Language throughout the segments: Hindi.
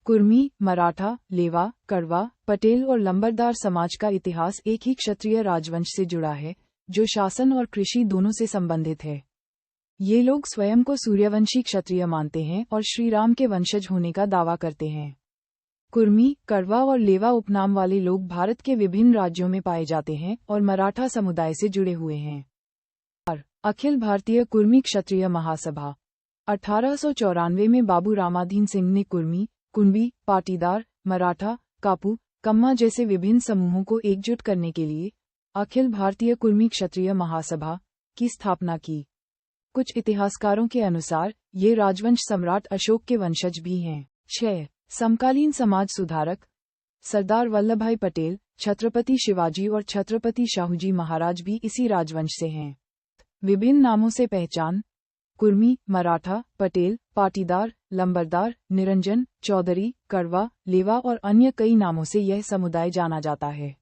कुर्मी, मराठा, लेवा, कड़वा, पटेल और लंबरदार समाज का इतिहास एक ही क्षत्रिय राजवंश से जुड़ा है, जो शासन और कृषि दोनों से संबंधित है। ये लोग स्वयं को सूर्यवंशी क्षत्रिय मानते हैं और श्री राम के वंशज होने का दावा करते हैं। कुर्मी, कड़वा और लेवा उपनाम वाले लोग भारत के विभिन्न राज्यों में पाए जाते हैं और मराठा समुदाय से जुड़े हुए हैं। अखिल भारतीय कुर्मी क्षत्रिय महासभा 1894 में बाबू रामाधीन सिंह ने कुर्मी, कुणबी, पाटीदार, मराठा, कापू, कम्मा जैसे विभिन्न समूहों को एकजुट करने के लिए अखिल भारतीय कुर्मी क्षत्रिय महासभा की स्थापना की। कुछ इतिहासकारों के अनुसार ये राजवंश सम्राट अशोक के वंशज भी हैं। 6. समकालीन समाज सुधारक सरदार वल्लभभाई पटेल, छत्रपति शिवाजी और छत्रपति शाहूजी महाराज भी इसी राजवंश से हैं। विभिन्न नामों से पहचान: कुर्मी, मराठा, पटेल, पाटीदार, लंबरदार, निरंजन, चौधरी, कड़वा, लेवा और अन्य कई नामों से यह समुदाय जाना जाता है।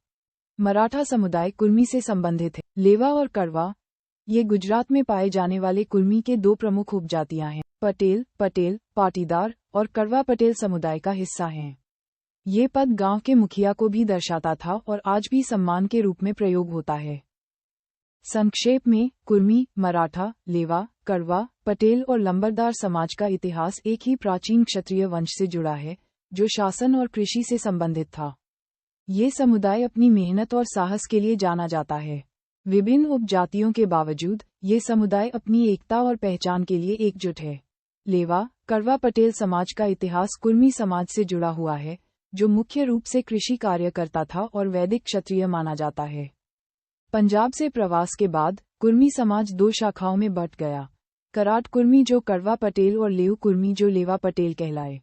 मराठा समुदाय कुर्मी से संबंधित है। लेवा और कड़वा ये गुजरात में पाए जाने वाले कुर्मी के दो प्रमुख उपजातियां हैं। पटेल, पाटीदार और कड़वा पटेल समुदाय का हिस्सा हैं। ये पद गांव के मुखिया को भी दर्शाता था और आज भी सम्मान के रूप में प्रयोग होता है। संक्षेप में, कुर्मी, मराठा, लेवा, कड़वा, पटेल और लंबरदार समाज का इतिहास एक ही प्राचीन क्षत्रिय वंश से जुड़ा है, जो शासन और कृषि से संबंधित था। ये समुदाय अपनी मेहनत और साहस के लिए जाना जाता है। विभिन्न उपजातियों के बावजूद ये समुदाय अपनी एकता और पहचान के लिए एकजुट है। लेवा, कड़वा पटेल समाज का इतिहास कुर्मी समाज से जुड़ा हुआ है, जो मुख्य रूप से कृषि कार्य करता था और वैदिक क्षत्रिय माना जाता है। पंजाब से प्रवास के बाद कुर्मी समाज दो शाखाओं में बंट गया: कराट कुर्मी जो कड़वा पटेल और लेऊ कुर्मी जो लेवा पटेल कहलाए।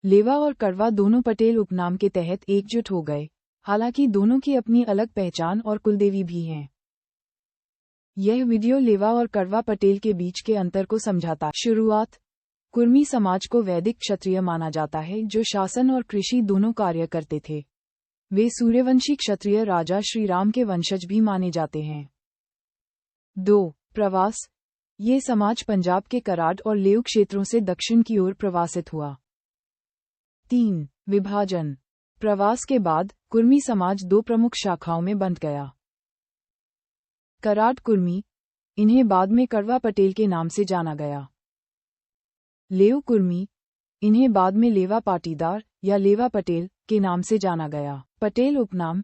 लेवा और कड़वा दोनों पटेल उपनाम के तहत एकजुट हो गए, हालांकि दोनों की अपनी अलग पहचान और कुलदेवी भी हैं। यह वीडियो लेवा और कड़वा पटेल के बीच के अंतर को समझाता। शुरुआत: कुर्मी समाज को वैदिक क्षत्रिय माना जाता है, जो शासन और कृषि दोनों कार्य करते थे। वे सूर्यवंशी क्षत्रिय राजा श्री राम के वंशज भी माने जाते हैं। 2. प्रवास: ये समाज पंजाब के कराड़ और लेऊ क्षेत्रों से दक्षिण की ओर प्रवासित हुआ। 3. विभाजन: प्रवास के बाद कुर्मी समाज दो प्रमुख शाखाओं में बंट गया। कराड़ कुर्मी, इन्हें बाद में कड़वा पटेल के नाम से जाना गया। लेऊ कुर्मी, इन्हें बाद में लेवा पाटीदार या लेवा पटेल के नाम से जाना गया। पटेल उपनाम: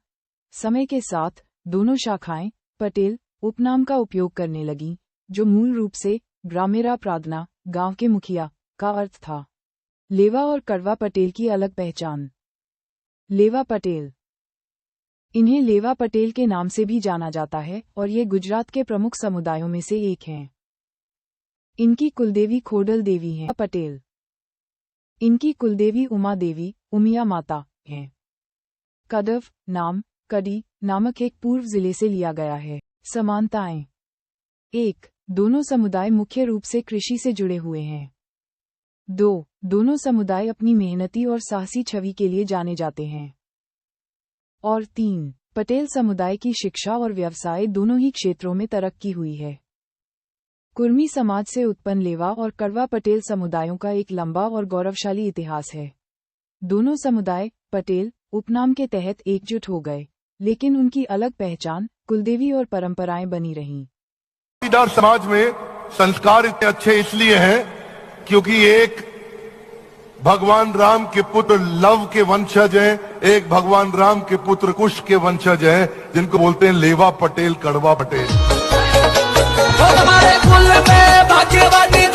समय के साथ दोनों शाखाएं पटेल उपनाम का उपयोग करने लगीं, जो मूल रूप से ग्रामेरा प्रार्थना, गांव के मुखिया का अर्थ था। लेवा और कड़वा पटेल की अलग पहचान: लेवा पटेल, इन्हें लेवा पटेल के नाम से भी जाना जाता है और ये गुजरात के प्रमुख समुदायों में से एक हैं। इनकी कुलदेवी खोडल देवी हैं। पटेल, इनकी कुलदेवी उमा देवी, उमिया माता हैं। कदव नाम कड़ी नामक एक पूर्व जिले से लिया गया है। समानताएं: 1. दोनों समुदाय मुख्य रूप से कृषि से जुड़े हुए हैं। 2. दोनों समुदाय अपनी मेहनती और साहसी छवि के लिए जाने जाते हैं। और 3. पटेल समुदाय की शिक्षा और व्यवसाय दोनों ही क्षेत्रों में तरक्की हुई है। कुर्मी समाज से उत्पन्न लेवा और कड़वा पटेल समुदायों का एक लंबा और गौरवशाली इतिहास है। दोनों समुदाय पटेल उपनाम के तहत एकजुट हो गए, लेकिन उनकी अलग पहचान, कुलदेवी और परंपराएं बनी रहीं। पाटीदार समाज में संस्कार इतने अच्छे इसलिए हैं क्योंकि एक भगवान राम के पुत्र लव के वंशज हैं, एक भगवान राम के पुत्र कुश के वंशज हैं, जिनको बोलते हैं लेवा पटेल, कड़वा पटेल। हमारे कुल में भाग्यवादी